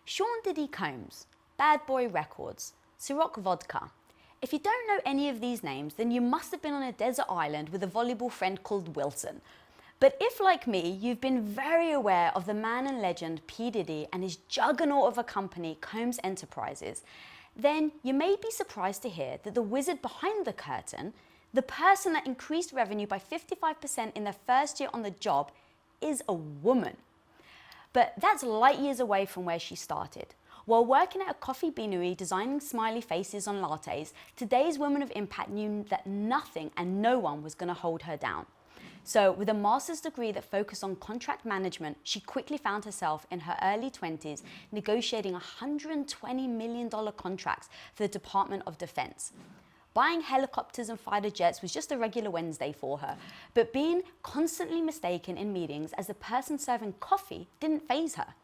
Sean Diddy Combs, Bad Boy Records, Ciroc Vodka. If you don't know any of these names, then you must have been on a desert island with a volleyball friend called Wilson. But if, like me, you've been very aware of the man and legend P Diddy and his juggernaut of a company, Combs Enterprises, then you may be surprised to hear that the wizard behind the curtain, the person that increased revenue by 55% in their first year on the job, is a woman. But that's light years away from where she started. While working at a coffee beanery designing smiley faces on lattes, today's woman of impact knew that nothing and no one was going to hold her down. So with a master's degree that focused on contract management, she quickly found herself in her early 20s negotiating $120 million contracts for the Department of Defense. Buying helicopters and fighter jets was just a regular Wednesday for her, but being constantly mistaken in meetings as the person serving coffee didn't faze her.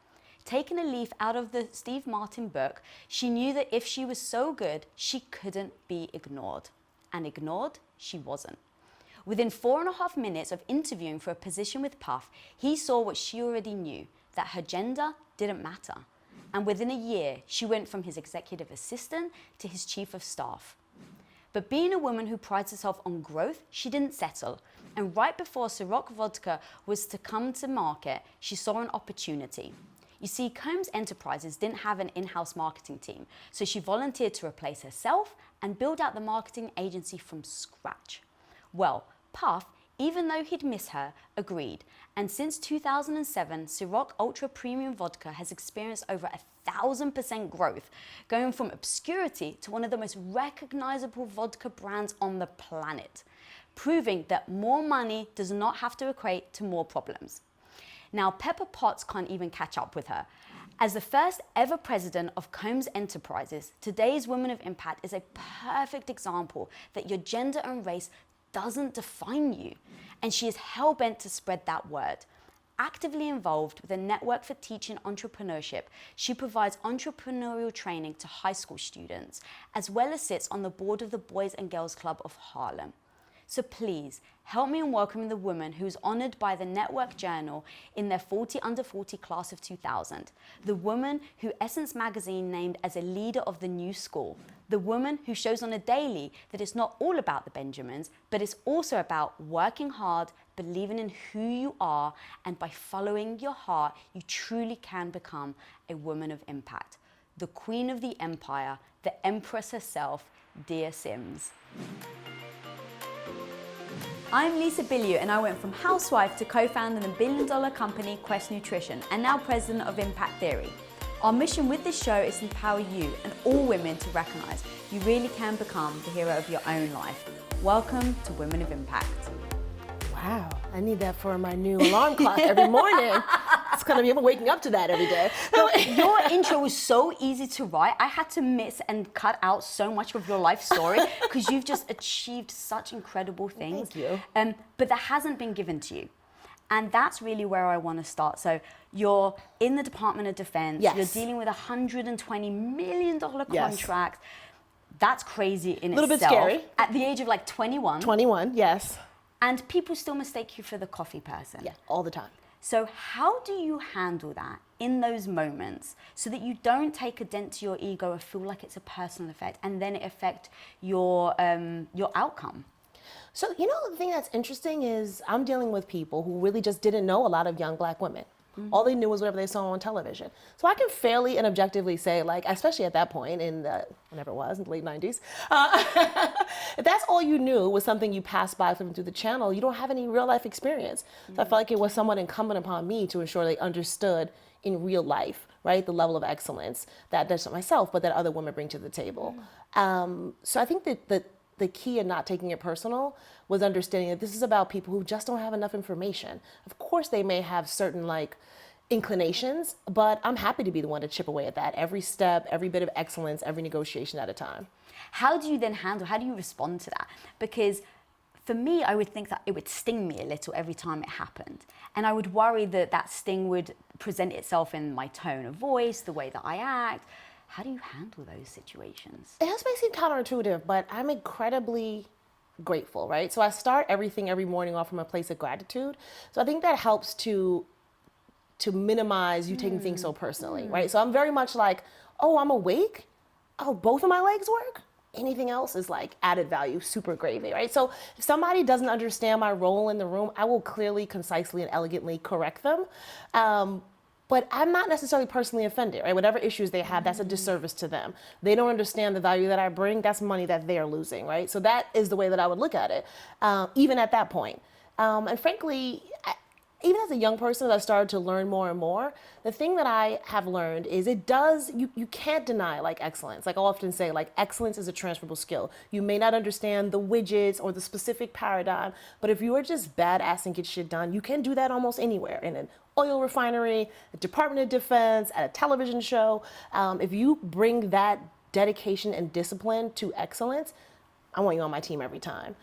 Taking a leaf out of the Steve Martin book, she knew that if she was so good, she couldn't be ignored. And ignored, she wasn't. Within 4.5 minutes of interviewing for a position with Puff, he saw what she already knew, that her gender didn't matter. And within a year, she went from his executive assistant to his chief of staff. But being a woman who prides herself on growth, she didn't settle. And right before Ciroc Vodka was to come to market, she saw an opportunity. You see, Combs Enterprises didn't have an in-house marketing team, so she volunteered to replace herself and build out the marketing agency from scratch. Well, Puff, even though he'd miss her, agreed. And since 2007, Ciroc Ultra Premium Vodka has experienced over 1,000% growth, going from obscurity to one of the most recognizable vodka brands on the planet, proving that more money does not have to equate to more problems. Now, Pepper Potts can't even catch up with her. As the first ever president of Combs Enterprises, today's Woman of Impact is a perfect example that your gender and race doesn't define you. And she is hell-bent to spread that word. Actively involved with a network for teaching entrepreneurship, she provides entrepreneurial training to high school students, as well as sits on the board of the Boys and Girls Club of Harlem. So please, help me in welcoming the woman who's honored by the Network Journal in their 40 Under 40 class of 2000. The woman who Essence magazine named as a leader of the new school. The woman who shows on a daily that it's not all about the Benjamins, but it's also about working hard, believing in who you are, and by following your heart, you truly can become a woman of impact. The queen of the empire, the empress herself, Dear Sims. I'm Lisa Bilyeu, and I went from housewife to co-founding the billion-dollar company Quest Nutrition and now president of Impact Theory. Our mission with this show is to empower you and all women to recognize you really can become the hero of your own life. Welcome to Women of Impact. Wow, I need that for my new alarm clock every morning. It's gonna be waking up to that every day. Your intro was so easy to write. I had to miss and cut out so much of your life story because you've just achieved such incredible things. Thank you. But that hasn't been given to you. And that's really where I want to start. So you're in the Department of Defense. Yes. You're dealing with a $120 million contract. Yes. That's crazy in itself. A little bit scary. At the age of like 21. 21, yes. And people still mistake you for the coffee person. Yeah, all the time. So how do you handle that in those moments so that you don't take a dent to your ego or feel like it's a personal effect and then it affect your outcome? So, you know, the thing that's interesting is I'm dealing with people who really just didn't know a lot of young Black women. Mm-hmm. All they knew was whatever they saw on television. So I can fairly and objectively say, like, especially at that point in the, whenever it was, in the late 90s, if that's all you knew was something you passed by flipping through the channel, you don't have any real life experience. Mm-hmm. So I felt like it was somewhat incumbent upon me to ensure they understood in real life, right, the level of excellence that not myself, but that other women bring to the table. Mm-hmm. So I think that the key in not taking it personal was understanding that this is about people who just don't have enough information. Of course, they may have certain like inclinations, but I'm happy to be the one to chip away at that every step, every bit of excellence, every negotiation at a time. How do you then how do you respond to that? Because for me, I would think that it would sting me a little every time it happened. And I would worry that that sting would present itself in my tone of voice, the way that I act. How do you handle those situations? It may seem counterintuitive, but I'm incredibly grateful, right? So I start everything every morning off from a place of gratitude. So I think that helps to to minimize you taking things so personally, right? So I'm very much like, oh, I'm awake. Oh, both of my legs work. Anything else is like added value, super gravy, right? So if somebody doesn't understand my role in the room, I will clearly, concisely, and elegantly correct them. But I'm not necessarily personally offended, right? Whatever issues they have, that's a disservice to them. They don't understand the value that I bring. That's money that they're losing, right? So that is the way that I would look at it, even at that point. And frankly, even as a young person, as I started to learn more and more, the thing that I have learned is you can't deny like excellence. Like I often say, like excellence is a transferable skill. You may not understand the widgets or the specific paradigm, but if you are just badass and get shit done, you can do that almost anywhere, in an oil refinery, a Department of Defense, at a television show. If you bring that dedication and discipline to excellence, I want you on my team every time.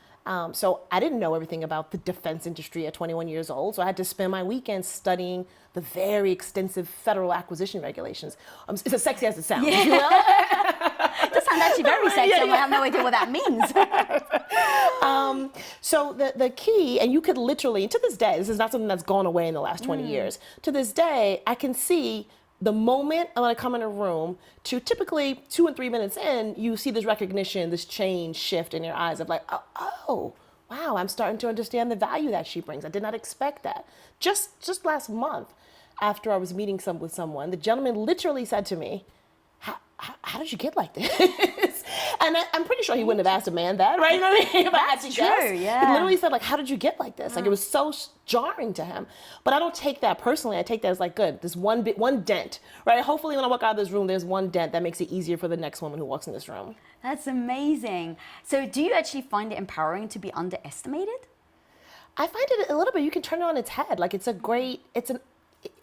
So I didn't know everything about the defense industry at 21 years old. So I had to spend my weekends studying the very extensive federal acquisition regulations. It's as sexy as it sounds. Yeah. You know? It does sound actually very sexy. I have no idea what that means. So the key, and you could literally, to this day, this is not something that's gone away in the last 20 years. To this day, I can see the moment I'm gonna come in a room to typically 2 and 3 minutes in, you see this recognition, this change shift in your eyes of like, oh, wow, I'm starting to understand the value that she brings. I did not expect that. Just last month, after I was meeting with someone, the gentleman literally said to me, how did you get like this? And I'm pretty sure he wouldn't have asked a man that, right? You know what I mean? If I had to guess. Yeah. He literally said, like, how did you get like this? Like, it was so jarring to him. But I don't take that personally. I take that as like, good, this one dent, right? Hopefully when I walk out of this room, there's one dent that makes it easier for the next woman who walks in this room. That's amazing. So do you actually find it empowering to be underestimated? I find it a little bit, you can turn it on its head. Like,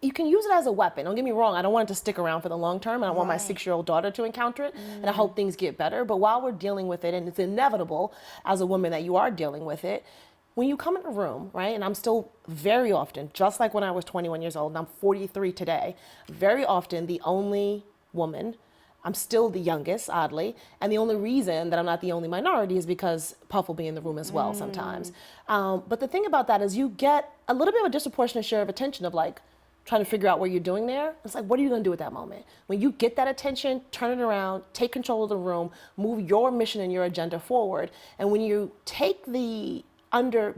you can use it as a weapon. Don't get me wrong. I don't want it to stick around for the long term. And I want my 6-year-old daughter to encounter it. And I hope things get better. But while we're dealing with it, and it's inevitable as a woman that you are dealing with it, when you come in a room, right, and I'm still very often, just like when I was 21 years old, and I'm 43 today, very often the only woman, I'm still the youngest, oddly, and the only reason that I'm not the only minority is because Puff will be in the room as well sometimes. But the thing about that is you get a little bit of a disproportionate share of attention of like, trying to figure out what you're doing there. It's like, what are you gonna do at that moment? When you get that attention, turn it around, take control of the room, move your mission and your agenda forward. And when you take the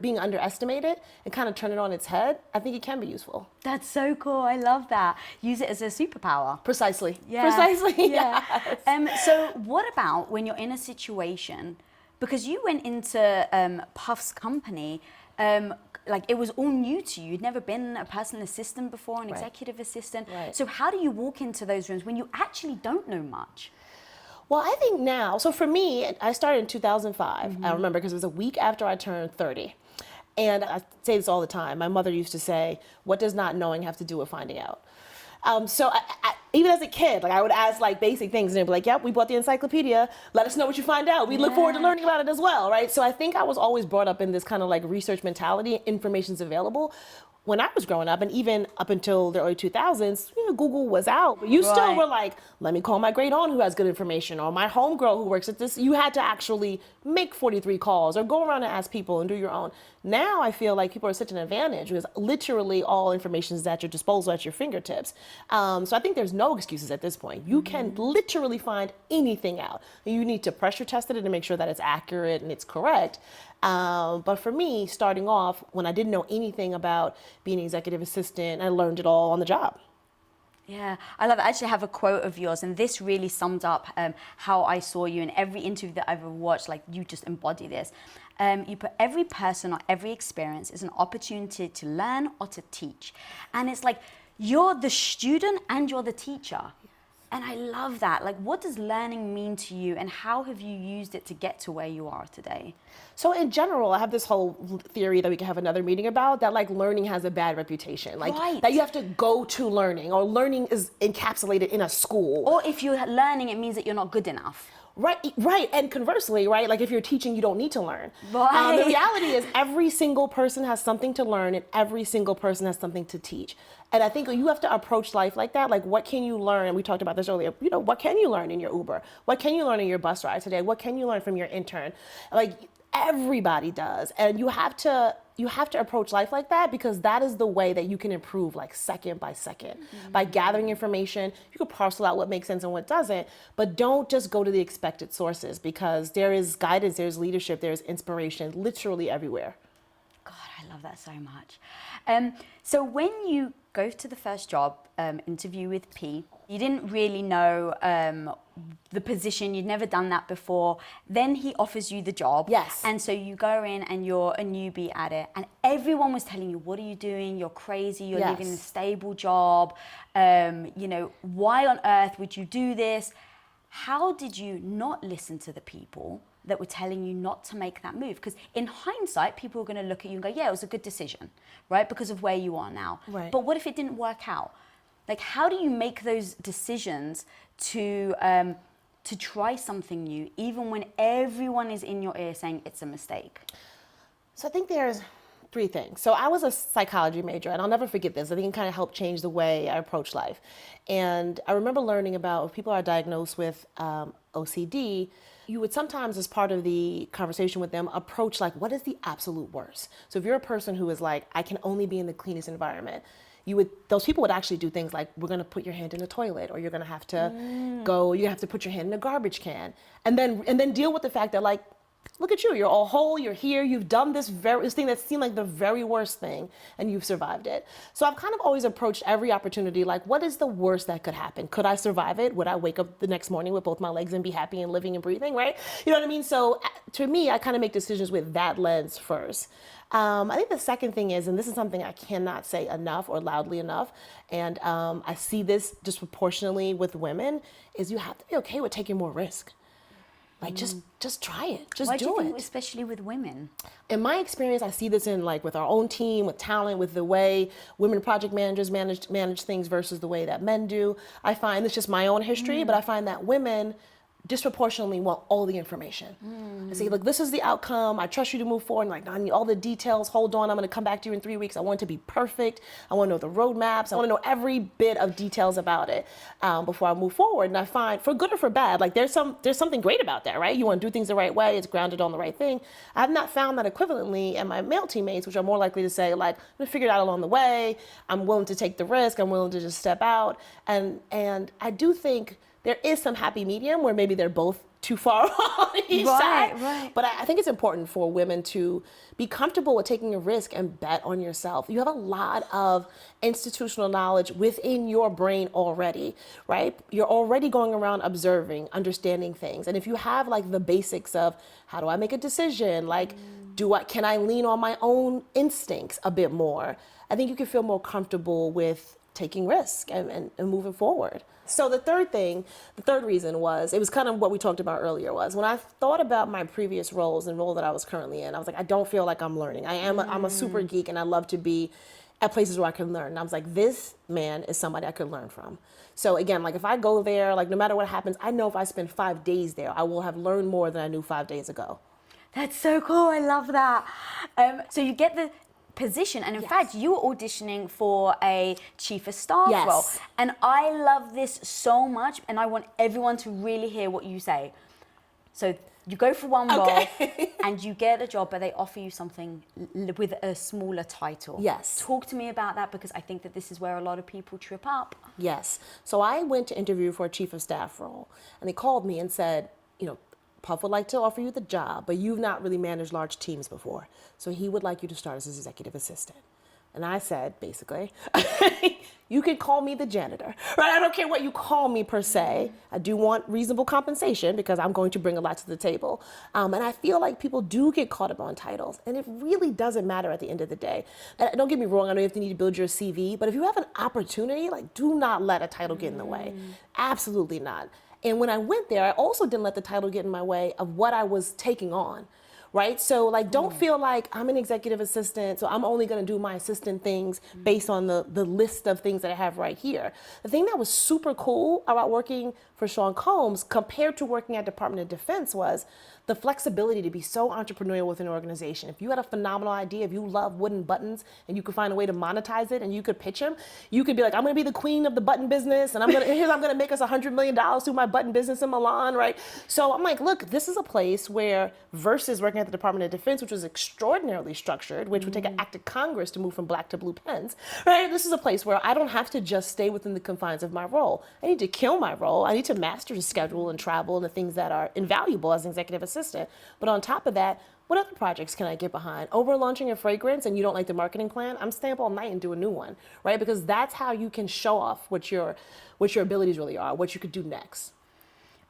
being underestimated and kind of turn it on its head, I think it can be useful. That's so cool. I love that. Use it as a superpower. Precisely. Yeah. Precisely. Yeah. Yes. So what about when you're in a situation, because you went into Puff's company, like it was all new to you. You'd never been a personal assistant before, an executive assistant. Right. So how do you walk into those rooms when you actually don't know much? Well, I think now, so for me, I started in 2005. I remember because it was a week after I turned 30. And I say this all the time. My mother used to say, what does not knowing have to do with finding out? So even as a kid, like I would ask like basic things and they'd be like, yep, we bought the encyclopedia. Let us know what you find out. We look forward to learning about it as well, right? So I think I was always brought up in this kind of like research mentality. Information's available. When I was growing up, and even up until the early 2000s, Google was out. But you still were like, let me call my great aunt who has good information, or my homegirl who works at this. You had to actually make 43 calls or go around and ask people and do your own. Now I feel like people are such an advantage because literally all information is at your disposal, at your fingertips. So I think there's no excuses at this point. You can literally find anything out. You need to pressure test it and make sure that it's accurate and it's correct. But for me, starting off, when I didn't know anything about being an executive assistant, I learned it all on the job. Yeah, I love it. I actually have a quote of yours, and this really summed up how I saw you in every interview that I've ever watched. Like, you just embody this. You put every person or every experience is an opportunity to learn or to teach. And it's like, you're the student and you're the teacher. And I love that. Like, what does learning mean to you, and how have you used it to get to where you are today? So in general, I have this whole theory that we can have another meeting about, that like learning has a bad reputation. Like that you have to go to learning, or learning is encapsulated in a school. Or if you're learning, it means that you're not good enough. Right. And conversely, right, like if you're teaching, you don't need to learn. Right. The reality is every single person has something to learn, and every single person has something to teach. And I think you have to approach life like that. Like, what can you learn? And we talked about this earlier. What can you learn in your Uber? What can you learn in your bus ride today? What can you learn from your intern? Like, Everybody does. And you have to approach life like that, because that is the way that you can improve, like second by second. By gathering information, you can parcel out what makes sense and what doesn't, but don't just go to the expected sources, because there is guidance, there's leadership, there's inspiration literally everywhere. God, I love that so much. So when you go to the first job interview with P, you didn't really know the position, you'd never done that before. Then he offers you the job. Yes. And so you go in and you're a newbie at it, and everyone was telling you, what are you doing? You're crazy, you're Yes. leaving a stable job. You know, why on earth would you do this? How did you not listen to the people that were telling you not to make that move? Because in hindsight, people are going to look at you and go, yeah, it was a good decision, right? Because of where you are now. Right. But what if it didn't work out? Like, how do you make those decisions to try something new, even when everyone is in your ear saying it's a mistake? So I think there's three things. So I was a psychology major, and I'll never forget this. I think it kind of helped change the way I approach life. And I remember learning about, if people are diagnosed with OCD, you would sometimes, as part of the conversation with them, approach like, what is the absolute worst? So if you're a person who is like, I can only be in the cleanest environment, those people would actually do things like, we're going to put your hand in the toilet, or you're going to have to you have to put your hand in a garbage can, and then deal with the fact that, like, look at you, you're all whole, you're here, you've done this thing that seemed like the very worst thing, and you've survived it. So I've kind of always approached every opportunity like, what is the worst that could happen? Could I survive it? Would I wake up the next morning with both my legs and be happy and living and breathing, right? You know what I mean? So to me, I kind of make decisions with that lens first. I think the second thing is, and this is something I cannot say enough or loudly enough, and I see this disproportionately with women, is you have to be okay with taking more risk. Like, just try it. Just Why do you it. think, especially with women? In my experience, I see this in, like, with our own team, with talent, with the way women project managers manage things versus the way that men do. I find, it's just my own history, but I find that women disproportionately want all the information. I say, look, this is the outcome. I trust you to move forward. And like, no, I need all the details. Hold on, I'm going to come back to you in 3 weeks. I want it to be perfect. I want to know the roadmaps. I want to know every bit of details about it before I move forward. And I find, for good or for bad, like there's something great about that, right? You want to do things the right way. It's grounded on the right thing. I've not found that equivalently in my male teammates, which are more likely to say, like, I'm going to figure it out along the way. I'm willing to take the risk. I'm willing to just step out. And I do think there is some happy medium where maybe they're both too far on each side. Right. But I think it's important for women to be comfortable with taking a risk and bet on yourself. You have a lot of institutional knowledge within your brain already, right? You're already going around observing, understanding things. And if you have like the basics of how do I make a decision? Like, can I lean on my own instincts a bit more? I think you can feel more comfortable with taking risk and moving forward. So the third reason was, it was kind of what we talked about earlier, was when I thought about my previous roles and role that I was currently in, I was like, I don't feel like I'm learning. I'm a super geek, and I love to be at places where I can learn. And I was like, this man is somebody I could learn from. So again, like if I go there, like no matter what happens, I know if I spend 5 days there, I will have learned more than I knew 5 days ago. That's so cool. I love that. So you get the position, and in fact you were auditioning for a chief of staff role, and I love this so much, and I want everyone to really hear what you say. So you go for one role and you get a job, but they offer you something with a smaller title. Yes. Talk to me about that, because I think that this is where a lot of people trip up. Yes. So I went to interview for a chief of staff role, and they called me and said, Puff would like to offer you the job, but you've not really managed large teams before. So he would like you to start as his executive assistant. And I said, basically, you can call me the janitor, right? I don't care what you call me per se. I do want reasonable compensation because I'm going to bring a lot to the table. And I feel like people do get caught up on titles, and it really doesn't matter at the end of the day. And don't get me wrong, I know you need to build your CV, but if you have an opportunity, like, do not let a title get in the way. Absolutely not. And when I went there, I also didn't let the title get in my way of what I was taking on, right? So like, don't feel like I'm an executive assistant, so I'm only gonna do my assistant things based on the list of things that I have right here. The thing that was super cool about working for Sean Combs compared to working at Department of Defense was the flexibility to be so entrepreneurial with an organization. If you had a phenomenal idea, if you love wooden buttons and you could find a way to monetize it and you could pitch them, you could be like, I'm gonna be the queen of the button business, and I'm gonna make us $100 million through my button business in Milan, right? So I'm like, look, this is a place where, versus working working at the Department of Defense, which was extraordinarily structured, which would take an act of Congress to move from black to blue pens, right? This is a place where I don't have to just stay within the confines of my role. I need to kill my role. I need to master the schedule and travel and the things that are invaluable as an executive assistant. But on top of that, what other projects can I get behind? Over launching a fragrance and you don't like the marketing plan, I'm staying up all night and do a new one, right? Because that's how you can show off what your abilities really are, what you could do next.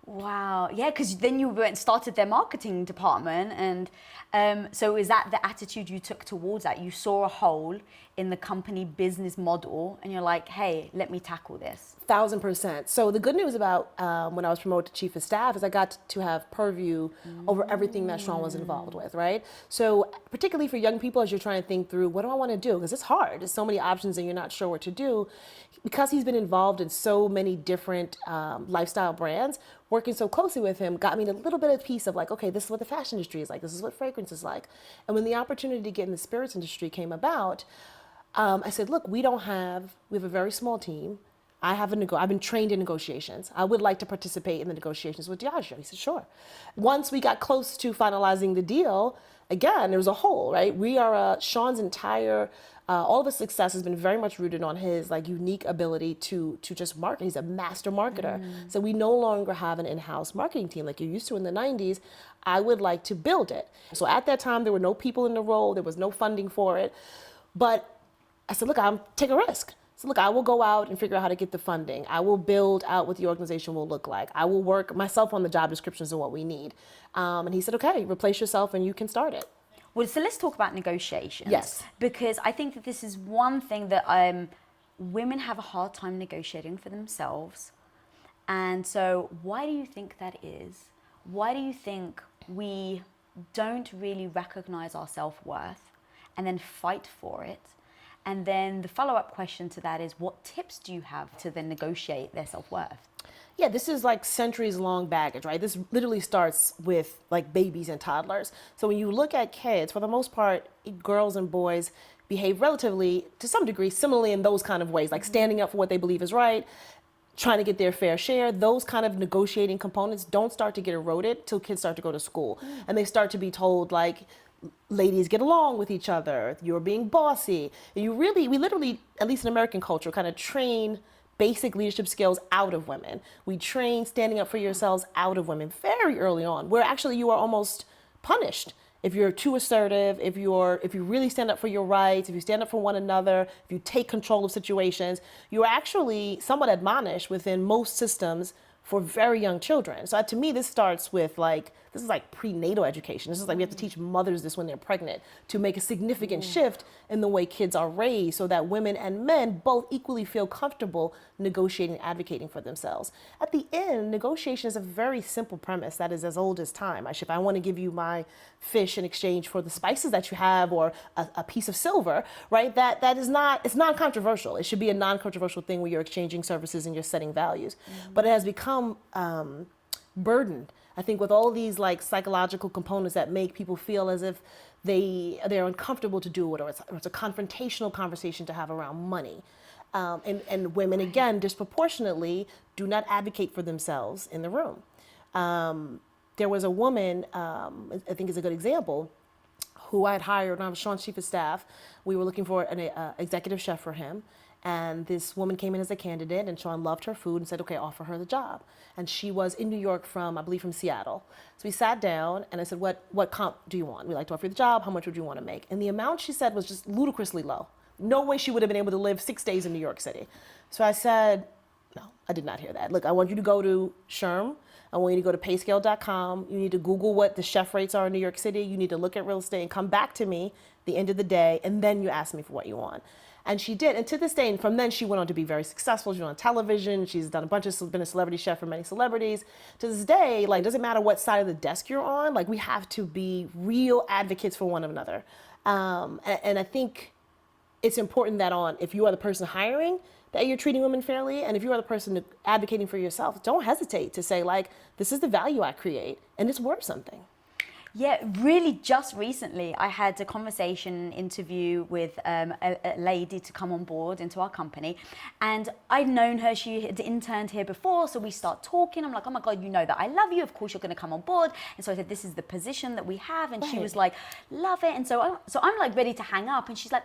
Wow. Yeah, because then you went and started their marketing department. And so is that the attitude you took towards that? You saw a hole in the company business model and you're like, hey, let me tackle this. 1,000%. So the good news about when I was promoted to chief of staff is I got to have purview over everything that Sean was involved with, right? So particularly for young people, as you're trying to think through, what do I want to do? Because it's hard. There's so many options and you're not sure what to do. Because he's been involved in so many different lifestyle brands, working so closely with him got me a little bit of piece of like, okay, this is what the fashion industry is like. This is what fragrance is like. And when the opportunity to get in the spirits industry came about, I said, look, we have a very small team. I've been trained in negotiations. I would like to participate in the negotiations with Diageo. He said, sure. Once we got close to finalizing the deal, again, there was a hole, right? Sean's entire, all of his success has been very much rooted on his like unique ability to just market. He's a master marketer. So we no longer have an in-house marketing team like you used to in the 90s. I would like to build it. So at that time, there were no people in the role. There was no funding for it. But I said, look, I'll take a risk. So look, I will go out and figure out how to get the funding. I will build out what the organization will look like. I will work myself on the job descriptions of what we need. And he said, okay, replace yourself and you can start it. Well, so let's talk about negotiations. Yes. Because I think that this is one thing that women have a hard time negotiating for themselves. And so why do you think that is? Why do you think we don't really recognize our self-worth and then fight for it? And then the follow-up question to that is, what tips do you have to then negotiate their self-worth? Yeah, this is like centuries-long baggage, right? This literally starts with like babies and toddlers. So when you look at kids, for the most part, girls and boys behave relatively, to some degree, similarly in those kind of ways, like standing up for what they believe is right, trying to get their fair share. Those kind of negotiating components don't start to get eroded till kids start to go to school. And they start to be told like, ladies get along with each other, you're being bossy. We literally, at least in American culture, kind of train basic leadership skills out of women. We train standing up for yourselves out of women very early on, where actually you are almost punished if you're too assertive, if you really stand up for your rights, if you stand up for one another, if you take control of situations. You're actually somewhat admonished within most systems for very young children. So to me, this starts with this is like prenatal education. This is like we have to teach mothers this when they're pregnant to make a significant shift in the way kids are raised so that women and men both equally feel comfortable negotiating and advocating for themselves. At the end, negotiation is a very simple premise that is as old as time. If I want to give you my fish in exchange for the spices that you have or a piece of silver, right? It's non-controversial. It should be a non-controversial thing where you're exchanging services and you're setting values. But it has become burdened, I think, with all these like psychological components that make people feel as if they're uncomfortable to do it, or it's a confrontational conversation to have around money. And women, again, disproportionately do not advocate for themselves in the room. There was a woman, I think is a good example, who I had hired when I was Sean's chief of staff. We were looking for an executive chef for him. And this woman came in as a candidate, and Sean loved her food and said, okay, offer her the job. And she was in New York from Seattle. So we sat down and I said, what comp do you want? We'd like to offer you the job. How much would you want to make? And the amount she said was just ludicrously low. No way she would have been able to live 6 days in New York City. So I said, no, I did not hear that. Look, I want you to go to SHRM. I want you to go to payscale.com. You need to Google what the chef rates are in New York City. You need to look at real estate and come back to me at the end of the day, and then you ask me for what you want. And she did. And to this day, and from then she went on to be very successful. She was on television. She's done been a celebrity chef for many celebrities. To this day, like, doesn't matter what side of the desk you're on, like, we have to be real advocates for one another. And I think it's important that if you are the person hiring, that you're treating women fairly. And if you are the person advocating for yourself, don't hesitate to say, like, this is the value I create and it's worth something. Yeah, really just recently I had a conversation interview with a lady to come on board into our company, and I'd known her, she had interned here before, so we start talking. I'm like, oh my God, you know that I love you, of course you're going to come on board. And so I said, this is the position that we have, and she was like, love it. And so I'm like ready to hang up, and she's like,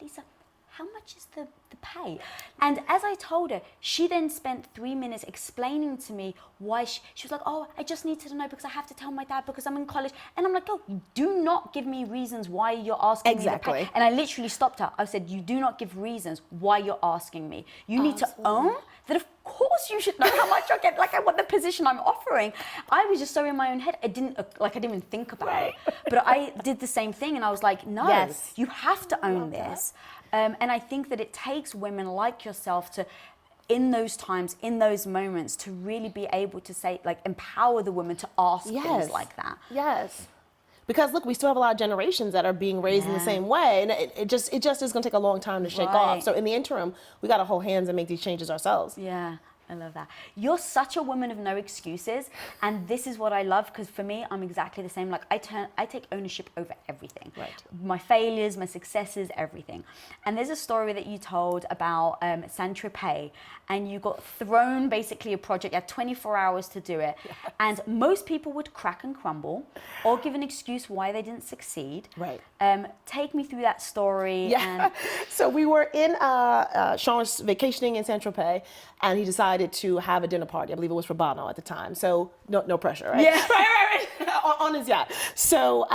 Lisa, how much is the pay? And as I told her, she then spent 3 minutes explaining to me why she was like, oh, I just need to know because I have to tell my dad because I'm in college. And I'm like, oh, do not give me reasons why you're asking me to pay. And I literally stopped her. I said, you do not give reasons why you're asking me. You need to own that, of course you should know how much I get, like what the position I'm offering. I was just so in my own head, I didn't even think about it. But I did the same thing, and I was like, no, you have to own this. And I think that it takes women like yourself to, in those times, in those moments, to really be able to say, like, empower the woman to ask things like that. Yes. Because look, we still have a lot of generations that are being raised in the same way, and it just is going to take a long time to shake off. So in the interim, we got to hold hands and make these changes ourselves. Yeah. I love that. You're such a woman of no excuses, and this is what I love, because for me, I'm exactly the same. Like I take ownership over everything. Right. My failures, my successes, everything. And there's a story that you told about Saint-Tropez, and you got thrown basically a project. You had 24 hours to do it, and most people would crack and crumble, or give an excuse why they didn't succeed. Right. Take me through that story. Yeah. And So we were in Sean was vacationing in Saint-Tropez, and he decided to have a dinner party. I believe it was for Bono at the time. So no pressure, right? Yeah. Right. on his yacht. So,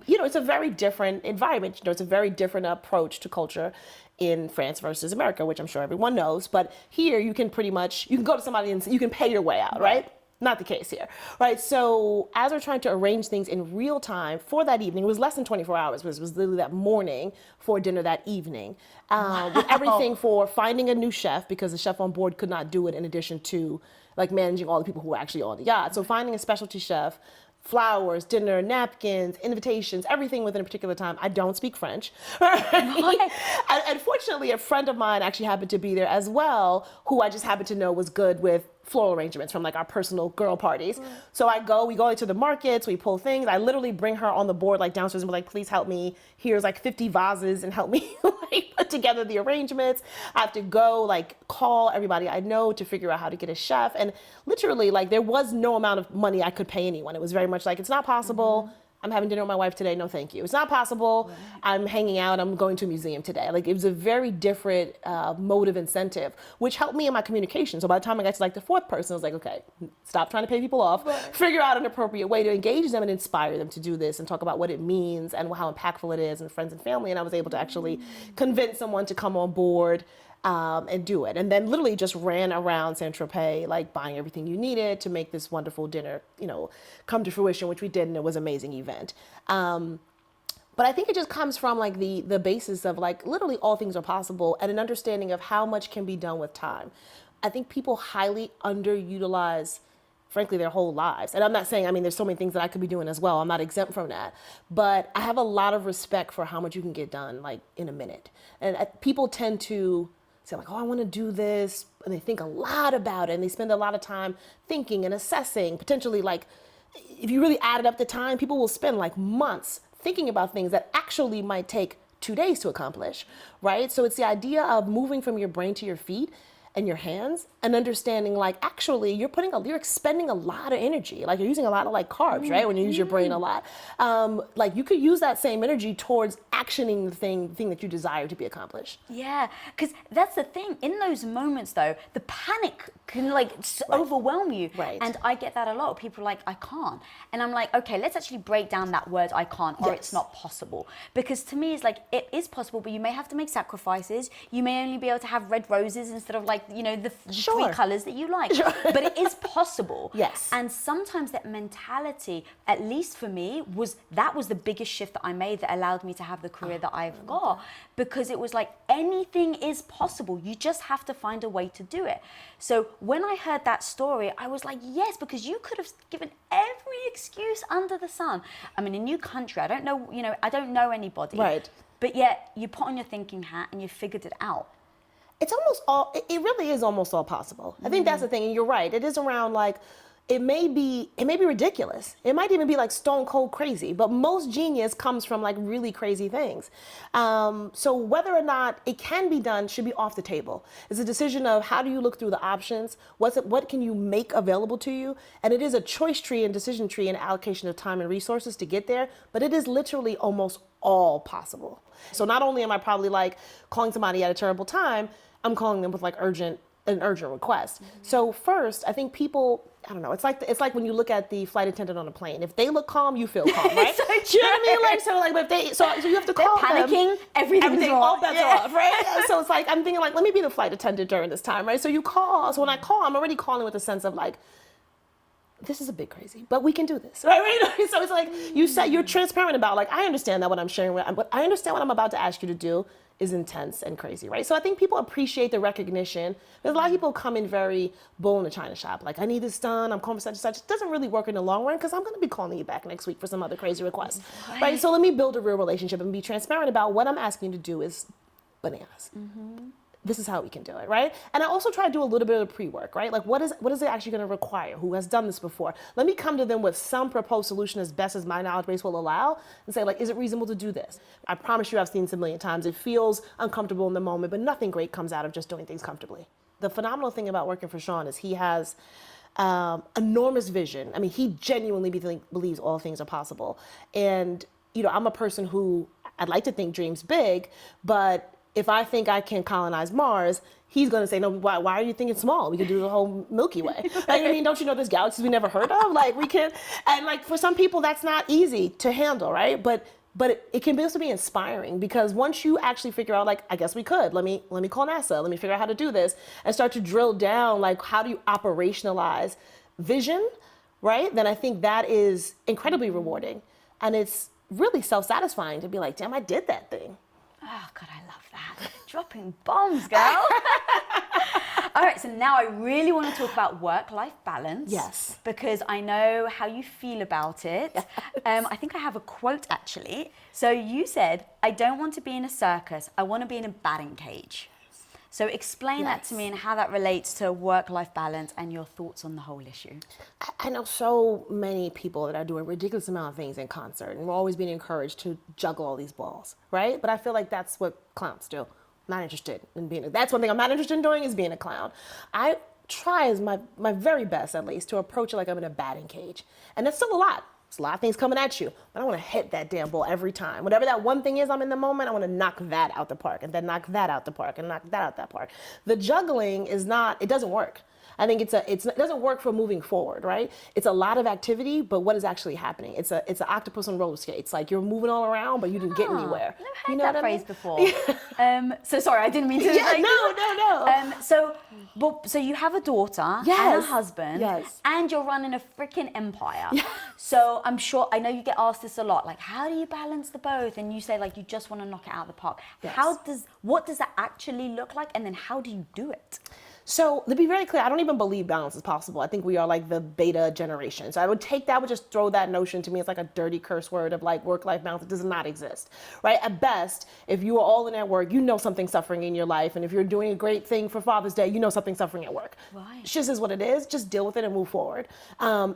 it's a very different environment. It's a very different approach to culture in France versus America, which I'm sure everyone knows. But here you can go to somebody and you can pay your way out, right? Not the case here, right? So as we're trying to arrange things in real time for that evening, it was less than 24 hours, it was literally that morning for dinner that evening. With everything for finding a new chef, because the chef on board could not do it in addition to like managing all the people who were actually on the yacht. So finding a specialty chef, flowers, dinner, napkins, invitations, everything within a particular time. I don't speak French. And fortunately, a friend of mine actually happened to be there as well, who I just happened to know was good with floral arrangements from like our personal girl parties. So we go to the markets, we pull things. I literally bring her on the board like downstairs and be like, please help me. Here's like 50 vases and help me like put together the arrangements. I have to go like call everybody I know to figure out how to get a chef. And literally like there was no amount of money I could pay anyone. It was very much like, it's not possible. I'm having dinner with my wife today. No, thank you. It's not possible. I'm hanging out. I'm going to a museum today. Like it was a very different motive incentive, which helped me in my communication. So by the time I got to like the fourth person, I was like, okay, stop trying to pay people off, figure out an appropriate way to engage them and inspire them to do this and talk about what it means and how impactful it is and friends and family. And I was able to actually convince someone to come on board and do it. And then literally just ran around Saint-Tropez, like buying everything you needed to make this wonderful dinner, come to fruition, which we did, and it was an amazing event. But I think it just comes from like the basis of like literally all things are possible and an understanding of how much can be done with time. I think people highly underutilize, frankly, their whole lives. And I'm not saying, there's so many things that I could be doing as well. I'm not exempt from that. But I have a lot of respect for how much you can get done like in a minute. And people tend to say like, oh, I want to do this. And they think a lot about it. And they spend a lot of time thinking and assessing. Potentially, like, if you really added up the time, people will spend like months thinking about things that actually might take 2 days to accomplish, right? So it's the idea of moving from your brain to your feet and your hands and understanding like actually you're expending a lot of energy, like you're using a lot of like carbs, right? When you use your brain a lot, like you could use that same energy towards actioning the thing that you desire to be accomplished. Yeah, because that's the thing. In those moments though, the panic can like overwhelm you. Right. And I get that a lot. People are like, I can't. And I'm like, okay, let's actually break down that word I can't, or it's not possible. Because to me, it's like, it is possible, but you may have to make sacrifices. You may only be able to have red roses instead of like, the three colors that you like. But it is possible. Yes. And sometimes that mentality, at least for me, was the biggest shift that I made that allowed me to have the career that I've got. Because it was like, anything is possible. You just have to find a way to do it. So when I heard that story, I was like, yes, because you could have given every excuse under the sun. I'm in a new country. I don't know anybody. Right. But yet you put on your thinking hat and you figured it out. It really is almost all possible. I think that's the thing. And you're right. It is around like, it may be ridiculous. It might even be like stone cold crazy, but most genius comes from like really crazy things. So whether or not it can be done should be off the table. It's a decision of how do you look through the options? What can you make available to you? And it is a choice tree and decision tree and allocation of time and resources to get there, but it is literally almost all possible. So not only am I probably like calling somebody at a terrible time, I'm calling them with like an urgent request. So first, I think people, I don't know, it's like when you look at the flight attendant on a plane. If they look calm, you feel calm, right? So you know what I mean? Like, so like, but if they, so you have to call They're panicking, them. everything's wrong. All bets are off, right? So it's like, I'm thinking like, let me be the flight attendant during this time, right? So you call, so when I call, I'm already calling with a sense of like, this is a bit crazy, but we can do this, right? So it's like, you're transparent about like, I understand that what I'm sharing, but I understand what I'm about to ask you to do is intense and crazy, right? So I think people appreciate the recognition. There's a lot of people come in very bull in the china shop, like I need this done, I'm calling for such and such. It doesn't really work in the long run because I'm gonna be calling you back next week for some other crazy request, right? So let me build a real relationship and be transparent about what I'm asking you to do is bananas. This is how we can do it, right? And I also try to do a little bit of pre-work, right? Like what is it actually gonna require? Who has done this before? Let me come to them with some proposed solution as best as my knowledge base will allow and say like, is it reasonable to do this? I promise you I've seen this a million times. It feels uncomfortable in the moment, but nothing great comes out of just doing things comfortably. The phenomenal thing about working for Sean is he has enormous vision. I mean, he genuinely believes all things are possible. And, you know, I'm a person who I'd like to think dreams big, but if I think I can colonize Mars, he's going to say, no, why are you thinking small? We could do the whole Milky Way. Like, I mean, don't you know there's galaxies we never heard of? Like, we can, and like, for some people, that's not easy to handle, right? But it can also be inspiring because once you actually figure out, like, I guess we could, let me call NASA, let me figure out how to do this, and start to drill down, like, how do you operationalize vision, right? Then I think that is incredibly rewarding. And it's really self-satisfying to be like, damn, I did that thing. Oh, God, I love that. Dropping bombs, girl. All right, so now I really want to talk about work-life balance. Yes. Because I know how you feel about it. Yes. I think I have a quote, actually. So you said, I don't want to be in a circus. I want to be in a batting cage. So explain that to me and how that relates to work-life balance and your thoughts on the whole issue. I know so many people that are doing ridiculous amount of things in concert, and we're always being encouraged to juggle all these balls, right? But I feel like that's what clowns do. I'm not interested in being, that's one thing I'm not interested in doing is being a clown. I try as my very best, at least, to approach it like I'm in a batting cage. And that's still a lot. There's a lot of things coming at you, but I want to hit that damn ball every time. Whatever that one thing is I'm in the moment, I want to knock that out the park and then knock that out the park and knock that out that park. The juggling is not, it doesn't work. I think it doesn't work for moving forward, right? It's a lot of activity, but what is actually happening? It's an octopus on roller skates. Like you're moving all around, but you didn't get anywhere. I've never heard you know that phrase before. So sorry, I didn't mean to. No. So you have a daughter and a husband, and you're running a freaking empire. Yes. So I'm sure, I know you get asked this a lot, like how do you balance the both? And you say like you just want to knock it out of the park. Yes. What does that actually look like? And then how do you do it? So to be very clear, I don't even believe balance is possible. I think we are like the beta generation. So I would just throw that notion to me. It's like a dirty curse word of like work-life balance. It does not exist, right? At best, if you are all in at work, you know something's suffering in your life. And if you're doing a great thing for Father's Day, you know something's suffering at work. Right. It just is what it is. Just deal with it and move forward.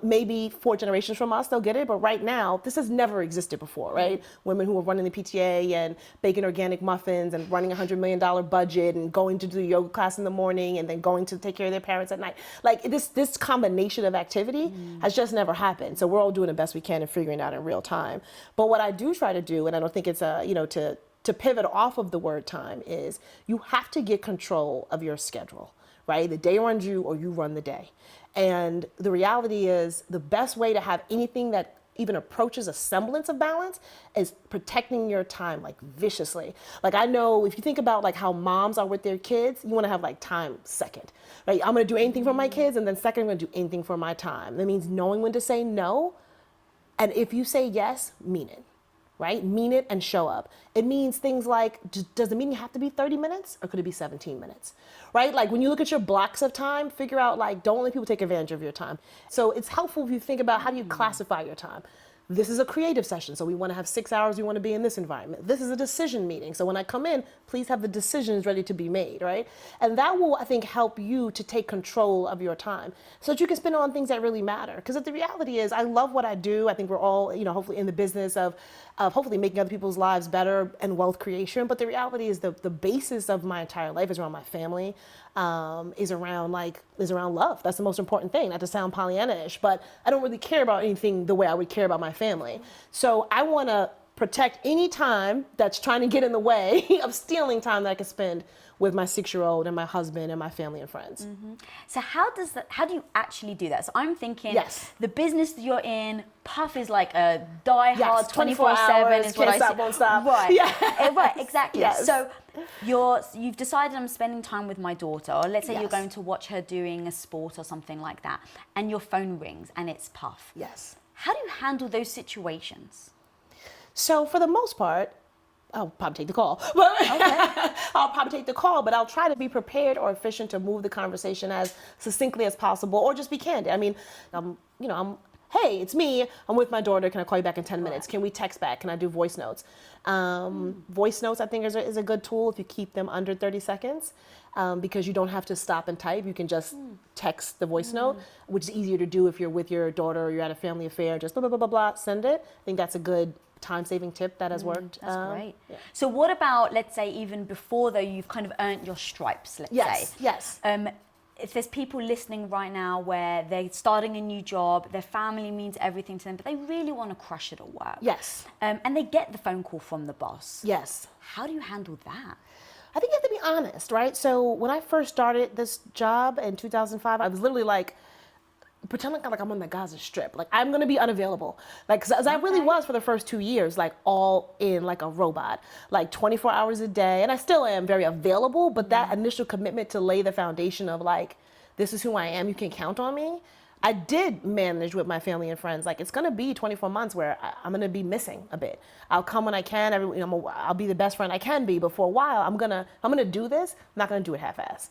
Maybe 4 generations from us, they'll get it. But right now, this has never existed before, right? Women who are running the PTA and baking organic muffins and running $100 million budget and going to do yoga class in the morning and then going to take care of their parents at night. Like this combination of activity has just never happened. So we're all doing the best we can and figuring it out in real time. But what I do try to do, and I don't think it's to pivot off of the word time, is you have to get control of your schedule, right? The day runs you or you run the day. And the reality is the best way to have anything that even approaches a semblance of balance is protecting your time like viciously. Like I know if you think about like how moms are with their kids, you want to have like time second, right? I'm going to do anything for my kids, and then second, I'm going to do anything for my time. That means knowing when to say no. And if you say yes, mean it, right? Mean it and show up. It means things like, does the meeting have to be 30 minutes or could it be 17 minutes, right? Like when you look at your blocks of time, figure out like, don't let people take advantage of your time. So it's helpful if you think about how do you classify your time? this is a creative session, so we want to have 6 hours, we want to be in this environment. This is a decision meeting, so when I come in, please have the decisions ready to be made, right? And that will, I think, help you to take control of your time so that you can spend it on things that really matter. Because the reality is, I love what I do. I think we're all, hopefully in the business of hopefully making other people's lives better and wealth creation. But the reality is the basis of my entire life is around my family, is around love. That's the most important thing. Not to sound Pollyanna-ish, but I don't really care about anything the way I would care about my family. So I want to protect any time that's trying to get in the way of stealing time that I can spend with my 6-year-old and my husband and my family and friends. So how do you actually do that? So I'm thinking, Yes. the business that you're in, Puff is like a die-hard, Yes, 24/7 is what I stop, see. won't stop. Right, Yeah. right, exactly. Yes. So you've decided I'm spending time with my daughter, or let's say you're Yes. going to watch her doing a sport or something like that, and your phone rings and it's Puff. Yes. How do you handle those situations? So for the most part, I'll probably take the call. But I'll probably take the call, but I'll try to be prepared or efficient to move the conversation as succinctly as possible, or just be candid. I mean, hey, it's me. I'm with my daughter. Can I call you back in 10 minutes? Can we text back? Can I do voice notes? Voice notes, I think, is a good tool if you keep them under 30 seconds, because you don't have to stop and type. You can just text the voice note, which is easier to do if you're with your daughter or you're at a family affair. Just blah, blah, blah, blah, blah, send it. I think that's a good time-saving tip that has worked. That's great. Yeah. So what about, let's say, even before, though, you've kind of earned your stripes, let's say. Yes. If there's people listening right now where they're starting a new job, their family means everything to them, but they really want to crush it at work. Yes. And they get the phone call from the boss. Yes. How do you handle that? I think you have to be honest, right? So when I first started this job in 2005, I was literally like, pretending like I'm on the Gaza Strip. Like, I'm going to be unavailable. Like, cause I really was for the first 2 years, like all in like a robot, like 24 hours a day. And I still am very available, but that initial commitment to lay the foundation of like, this is who I am, you can count on me. I did manage with my family and friends. Like, it's going to be 24 months where I'm going to be missing a bit. I'll come when I can. I'll be the best friend I can be, but for a while, I'm going to do this. I'm not going to do it half-ass.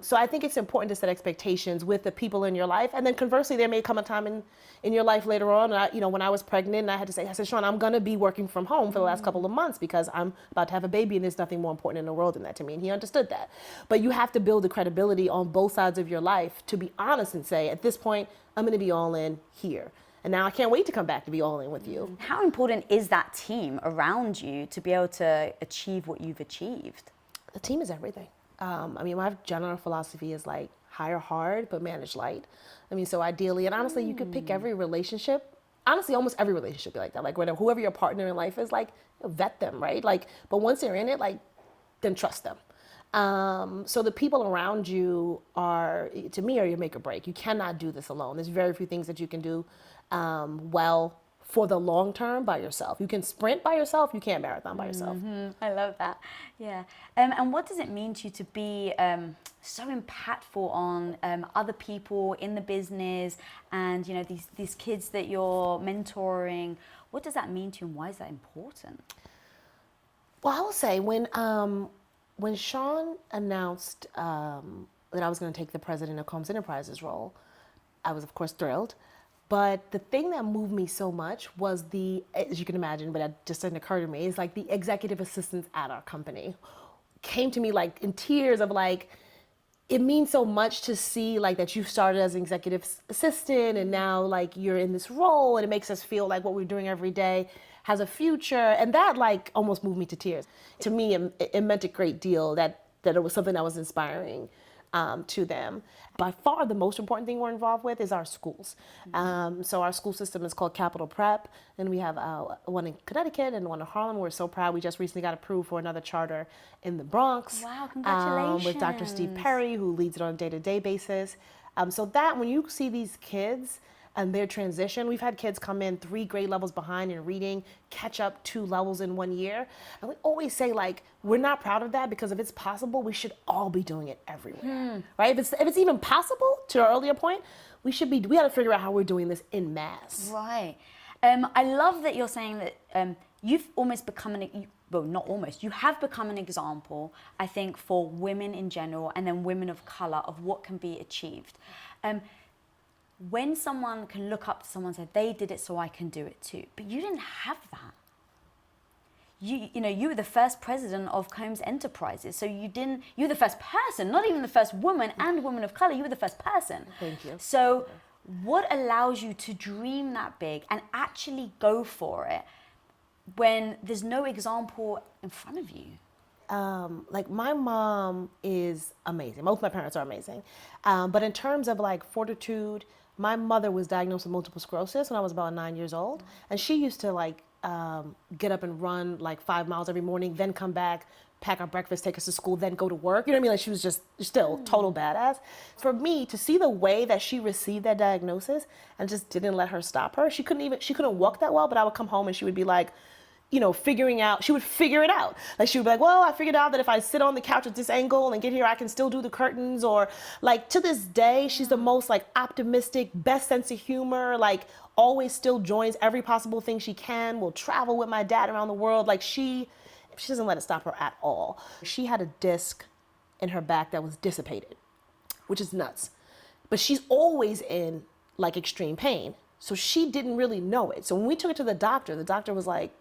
So I think it's important to set expectations with the people in your life. And then conversely, there may come a time in your life later on, when I was pregnant and I said, Sean, I'm going to be working from home for the last couple of months because I'm about to have a baby and there's nothing more important in the world than that to me. And he understood that. But you have to build the credibility on both sides of your life to be honest and say, at this point, I'm going to be all in here. And now I can't wait to come back to be all in with you. How important is that team around you to be able to achieve what you've achieved? The team is everything. My general philosophy is like hire hard, but manage light. So ideally, and honestly, you could pick every relationship. Honestly, almost every relationship be like that. Like whoever your partner in life is, like vet them, right? Like, but once they're in it, like, then trust them. So the people around you are, to me, are your make or break. You cannot do this alone. There's very few things that you can do well for the long term by yourself. You can sprint by yourself, you can't marathon by yourself. I love that. Yeah. And what does it mean to you to be so impactful on other people in the business and these kids that you're mentoring? What does that mean to you and why is that important? Well, I will say when Sean announced that I was going to take the president of Combs Enterprises role, I was of course thrilled. But the thing that moved me so much was as you can imagine, but it just didn't occur to me, is like the executive assistants at our company came to me like in tears of like, it means so much to see like that you started as an executive assistant and now like you're in this role and it makes us feel like what we're doing every day has a future. And that like almost moved me to tears. To me, it meant a great deal that it was something that was inspiring to them. By far, the most important thing we're involved with is our schools. So our school system is called Capital Prep, and we have one in Connecticut and one in Harlem. We're so proud. We just recently got approved for another charter in the Bronx. Wow, congratulations. With Dr. Steve Perry, who leads it on a day-to-day basis. So that when you see these kids and their transition, we've had kids come in 3 grade levels behind in reading, catch up 2 levels in 1 year. And we always say like, we're not proud of that because if it's possible, we should all be doing it everywhere, right? If it's even possible, to our earlier point, we got to figure out how we're doing this in mass. Right. I love that you're saying that you've almost become you have become an example, I think, for women in general and then women of color of what can be achieved. when someone can look up to someone and say, they did it so I can do it too. But you didn't have that. You were the first president of Combs Enterprises. So you were the first person, not even the first woman and woman of color, you were the first person. Thank you. So what allows you to dream that big and actually go for it when there's no example in front of you? Like my mom is amazing. Both my parents are amazing. But in terms of like fortitude, my mother was diagnosed with multiple sclerosis when I was about 9 years old. And she used to like get up and run like 5 miles every morning, then come back, pack our breakfast, take us to school, then go to work. You know what I mean? Like she was just still total badass. For me to see the way that she received that diagnosis and just didn't let her stop her. She couldn't walk that well, but I would come home and she would be like, she would figure it out. Like she would be like, well, I figured out that if I sit on the couch at this angle and get here, I can still do the curtains. Or like to this day, she's the most like optimistic, best sense of humor, like always still joins every possible thing she can, will travel with my dad around the world. Like she doesn't let it stop her at all. She had a disc in her back that was dissipated, which is nuts. But she's always in like extreme pain. So she didn't really know it. So when we took her to the doctor was like,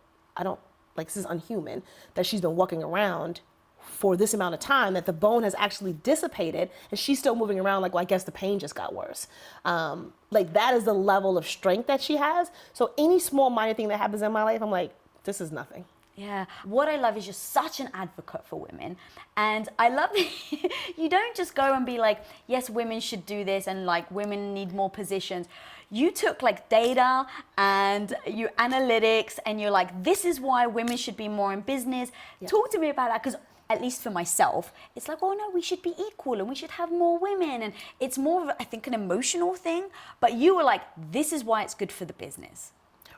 this is unhuman that she's been walking around for this amount of time, that the bone has actually dissipated and she's still moving around like, well, I guess the pain just got worse. Like that is the level of strength that she has. So any small minor thing that happens in my life, I'm like, this is nothing. Yeah. What I love is you're such an advocate for women. And I love that you don't just go and be like, yes, women should do this and like women need more positions. You took like data and you analytics and you're like, this is why women should be more in business. Yeah. Talk to me about that, because at least for myself, it's like, oh no, we should be equal and we should have more women. And it's more of, I think, an emotional thing. But you were like, this is why it's good for the business.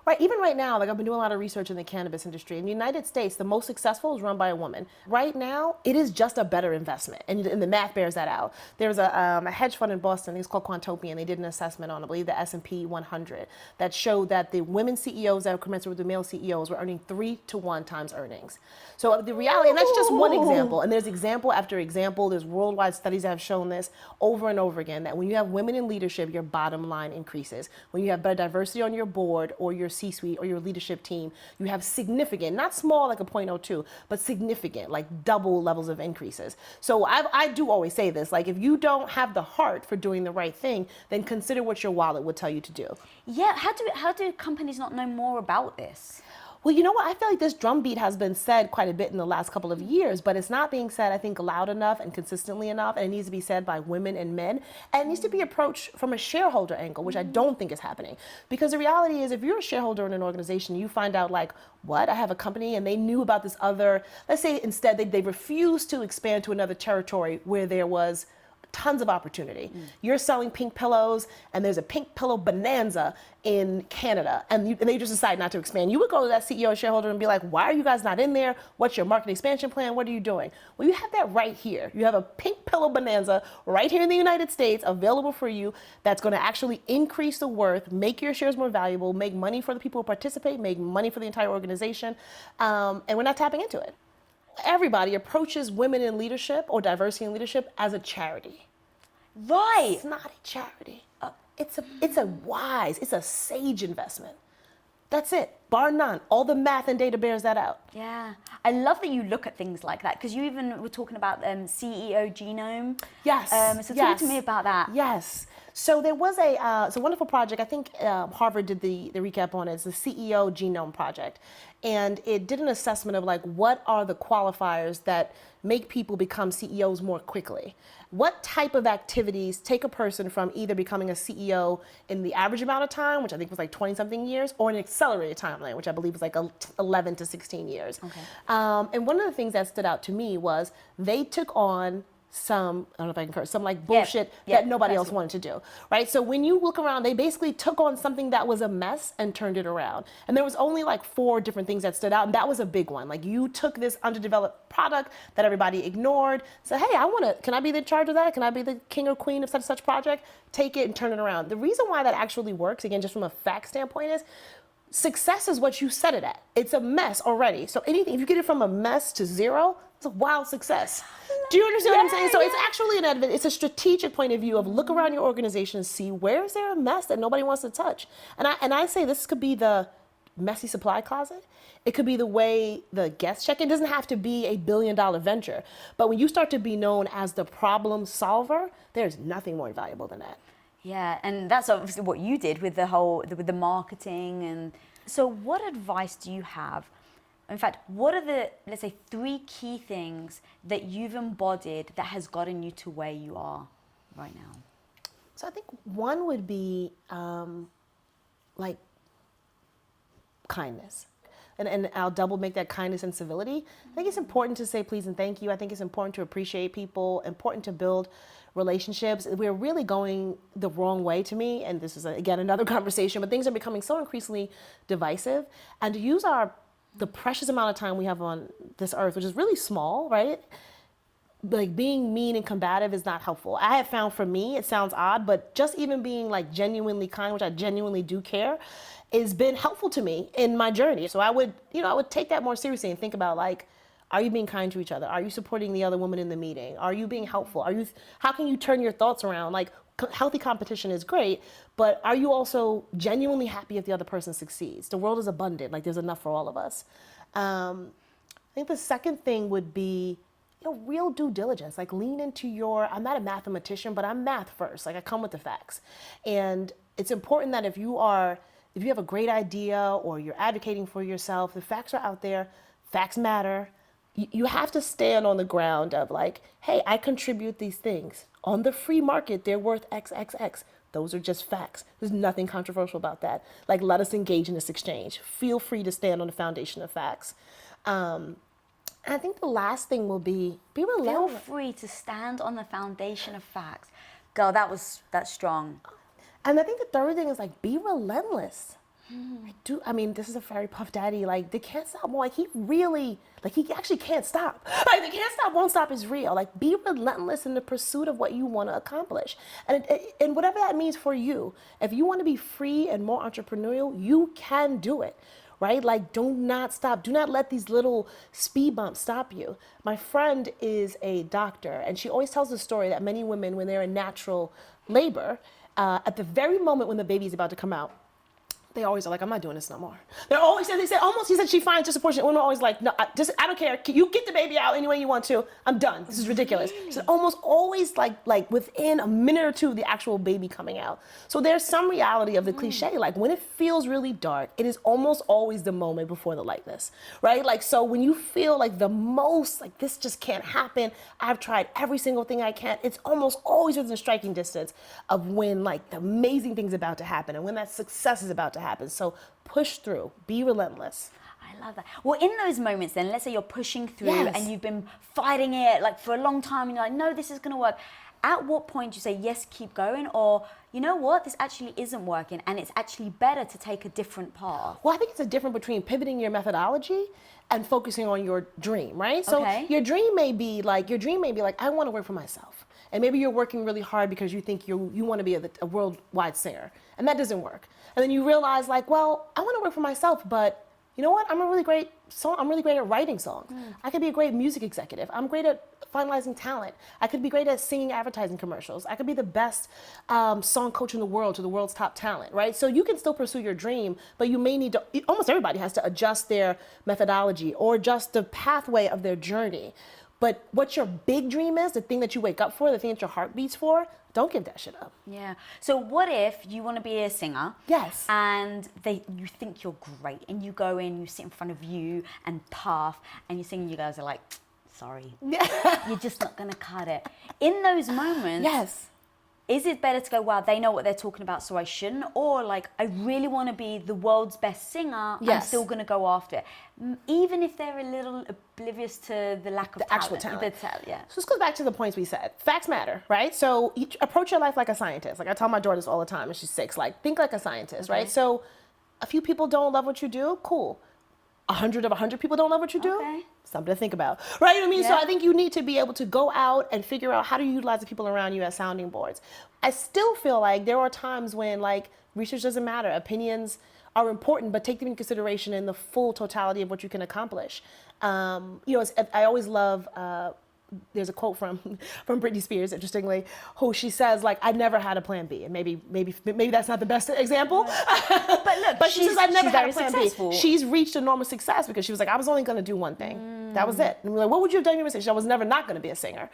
Right, even right now, like I've been doing a lot of research in the cannabis industry. In the United States, the most successful is run by a woman. Right now, it is just a better investment, and the math bears that out. There's a hedge fund in Boston, it's called Quantopian. They did an assessment on, I believe, the S&P 100 that showed that the women CEOs that were commensurate with the male CEOs were earning 3 to 1 times earnings. So the reality, and that's just one example, and there's example after example, there's worldwide studies that have shown this over and over again, that when you have women in leadership, your bottom line increases. When you have better diversity on your board or your C-suite or your leadership team, you have significant, not small like a 0.02, but significant, like double levels of increases. So I do always say this, like if you don't have the heart for doing the right thing, then consider what your wallet would tell you to do. Yeah, how do companies not know more about this? Well, you know what? I feel like this drumbeat has been said quite a bit in the last couple of years, but it's not being said, I think, loud enough and consistently enough, and it needs to be said by women and men, and it needs to be approached from a shareholder angle, which I don't think is happening. Because the reality is, if you're a shareholder in an organization, you find out like, what? I have a company and they knew about this other, let's say instead they refused to expand to another territory where there was tons of opportunity. You're selling pink pillows and there's a pink pillow bonanza in Canada and they just decide not to expand. You would go to that CEO or shareholder and be like, why are you guys not in there? What's your market expansion plan? What are you doing? Well, you have that right here. You have a pink pillow bonanza right here in the United States available for you that's going to actually increase the worth, make your shares more valuable, make money for the people who participate, make money for the entire organization, and we're not tapping into it. Everybody approaches women in leadership or diversity in leadership as a charity. Right. It's not a charity. It's a wise, it's a sage investment. That's it, bar none. All the math and data bears that out. Yeah, I love that you look at things like that, because you even were talking about CEO genome. Yes. So talk to me about that. Yes. So there was it's a wonderful project. I think Harvard did the recap on it. It's the CEO Genome Project. And it did an assessment of like, what are the qualifiers that make people become CEOs more quickly? What type of activities take a person from either becoming a CEO in the average amount of time, which I think was like 20 something years, or an accelerated timeline, which I believe was like 11 to 16 years. Okay. And one of the things that stood out to me was they took on some, I don't know if I can curse, some like bullshit that nobody else wanted to do, right? So when you look around, they basically took on something that was a mess and turned it around. And there was only like 4 different things that stood out, and that was a big one. Like you took this underdeveloped product that everybody ignored, said, hey, can I be the charge of that? Can I be the king or queen of such and such project? Take it and turn it around. The reason why that actually works, again, just from a fact standpoint, is success is what you set it at. It's a mess already. So anything, if you get it from a mess to 0, It's a wild success. Do you understand what I'm saying? So it's actually it's a strategic point of view of look around your organization and see where is there a mess that nobody wants to touch. And I say this could be the messy supply closet. It could be the way the guest check-in. It doesn't have to be a billion-dollar venture. But when you start to be known as the problem solver, there's nothing more valuable than that. Yeah, and that's obviously what you did with with the marketing. And so what advice do you have? In fact, what are the, let's say, 3 key things that you've embodied that has gotten you to where you are right now? So I think one would be like kindness. And I'll double make that kindness and civility. I think it's important to say please and thank you. I think it's important to appreciate people, important to build relationships. We're really going the wrong way to me, and this is, again, another conversation, but things are becoming so increasingly divisive. And to use the precious amount of time we have on this earth, which is really small, right? Like being mean and combative is not helpful. I have found for me, it sounds odd, but just even being like genuinely kind, which I genuinely do care, has been helpful to me in my journey. So I would take that more seriously and think about like, are you being kind to each other? Are you supporting the other woman in the meeting? Are you being helpful? How can you turn your thoughts around? Like healthy competition is great, but are you also genuinely happy if the other person succeeds? The world is abundant, like there's enough for all of us. I think the second thing would be, real due diligence, like lean into I'm not a mathematician, but I'm math first. Like I come with the facts. And it's important that if you have a great idea or you're advocating for yourself, the facts are out there, facts matter. You have to stand on the ground of like, hey, I contribute these things. On the free market, they're worth XXX. Those are just facts. There's nothing controversial about that. Like, let us engage in this exchange. Feel free to stand on the foundation of facts. And I think the last thing will be relentless. Feel free to stand on the foundation of facts. Girl, that's strong. And I think the third thing is like, be relentless. I mean, this is a fairy puff daddy. Like, they can't stop. Like, he actually can't stop. Like, the can't stop, won't stop is real. Like, be relentless in the pursuit of what you want to accomplish. And whatever that means for you. If you want to be free and more entrepreneurial, you can do it. Right? Like, do not stop. Do not let these little speed bumps stop you. My friend is a doctor, and she always tells the story that many women, when they're in natural labor, at the very moment when the baby is about to come out, they always are like, I'm not doing this no more. He said she finds disproportionate women are always like, no, I don't care. You get the baby out any way you want to. I'm done. This is ridiculous. Really? So almost always like within a minute or two of the actual baby coming out. So there's some reality of the cliche. Like when it feels really dark, it is almost always the moment before the lightness, right? Like, so when you feel like the most, like this just can't happen, I've tried every single thing I can, it's almost always within striking distance of when like the amazing thing's about to happen and when that success is about to happen. So push through, be relentless. I love that. Well, in those moments then, let's say you're pushing through Yes. and you've been fighting it like for a long time and you're like, no, this is going to work. At what point do you say, yes, keep going? Or, you know what, this actually isn't working and it's actually better to take a different path? Well, I think it's a difference between pivoting your methodology and focusing on your dream, right? So your dream may be like, I want to work for myself. And maybe you're working really hard because you think you want to be a worldwide singer. And that doesn't work. And then you realize like, well, I want to work for myself, but you know what? I'm really great at writing songs. I could be a great music executive. I'm great at finalizing talent. I could be great at singing advertising commercials. I could be the best song coach in the world to the world's top talent, right? So you can still pursue your dream, but you may need to, almost everybody has to adjust their methodology or adjust the pathway of their journey. But what your big dream is, the thing that you wake up for, the thing that your heart beats for, don't give that shit up. Yeah. So what if you want to be a singer? Yes. And you think you're great, and you go in, you sit in front of you and Puff, and you sing, and you guys are like, sorry, you're just not going to cut it. In those moments, yes. Is it better to go, wow, they know what they're talking about, so I shouldn't? Or like, I really want to be the world's best singer, I'm still going to go after it. Even if they're a little oblivious to the lack of talent. Actual talent. Yeah. So this goes back to the points we said. Facts matter, right? So you approach your life like a scientist. Like I tell my daughter this all the time, and she's 6. Like, think like a scientist, right? So a few people don't love what you do, cool. 100 of 100 people don't love what you do, something to think about, right? You know what I mean? Yeah. So I think you need to be able to go out and figure out how to utilize the people around you as sounding boards. I still feel like there are times when like research doesn't matter, opinions are important, but take them into consideration in the full totality of what you can accomplish. I always love, there's a quote from Britney Spears, interestingly, who she says, like, I never had a plan B. And maybe that's not the best example. But look, but she says, I've never had a plan successful. B. She's reached enormous success because she was like, I was only going to do one thing. That was it. And we're like, what would you have done if you were a singer? I was never not going to be a singer.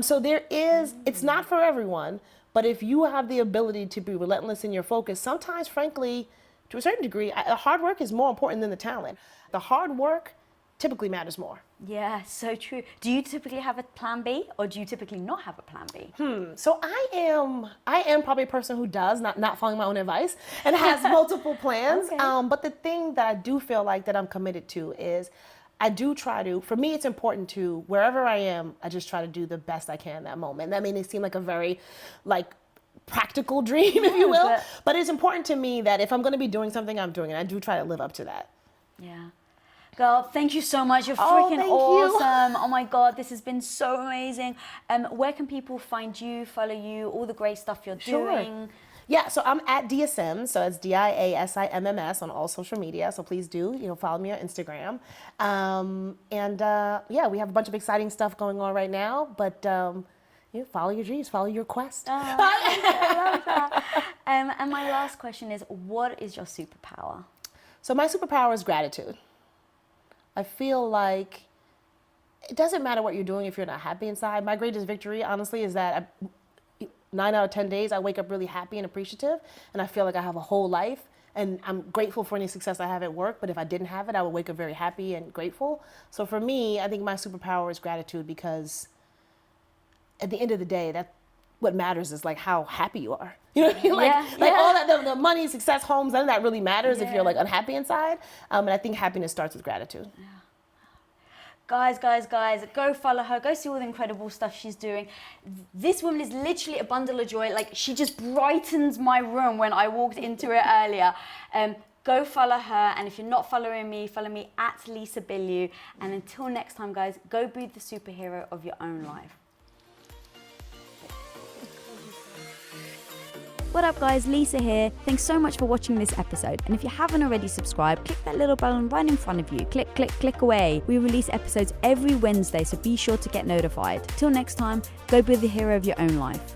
So it's not for everyone. But if you have the ability to be relentless in your focus, sometimes, frankly, to a certain degree, hard work is more important than the talent. The hard work typically matters more. Yeah, so true. Do you typically have a plan B, or do you typically not have a plan B? So I am probably a person who does, not following my own advice, and has multiple plans. Okay. But the thing that I do feel like that I'm committed to is I do try to, for me, it's important to, wherever I am, I just try to do the best I can in that moment. That may seem like a very, practical dream, if you will. But it's important to me that if I'm going to be doing something, I'm doing it. I do try to live up to that. Yeah. Girl, thank you so much. You're Oh, freaking thank awesome. you. Oh my God, this has been so amazing. Where can people find you, follow you, all the great stuff you're doing? Yeah, so I'm at DSIMS, so it's DIASIMMS on all social media. So please do, follow me on Instagram. We have a bunch of exciting stuff going on right now. But follow your dreams, follow your quest. I love that. And my last question is, what is your superpower? So my superpower is gratitude. I feel like it doesn't matter what you're doing if you're not happy inside. My greatest victory, honestly, is that 9 out of 10 days I wake up really happy and appreciative, and I feel like I have a whole life, and I'm grateful for any success I have at work, but if I didn't have it, I would wake up very happy and grateful. So for me, I think my superpower is gratitude, because at the end of the day, what matters is how happy you are. You know what I mean? All that, the money, success, homes, none of that really matters if you're unhappy inside. And I think happiness starts with gratitude. Yeah. Guys, go follow her. Go see all the incredible stuff she's doing. This woman is literally a bundle of joy. She just brightens my room when I walked into it earlier. Go follow her. And if you're not following me, follow me at Lisa Bilyeu. And until next time, guys, go be the superhero of your own life. What up guys, Lisa here. Thanks so much for watching this episode. And if you haven't already subscribed, click that little button right in front of you. Click, click, click away. We release episodes every Wednesday, so be sure to get notified. Till next time, go be the hero of your own life.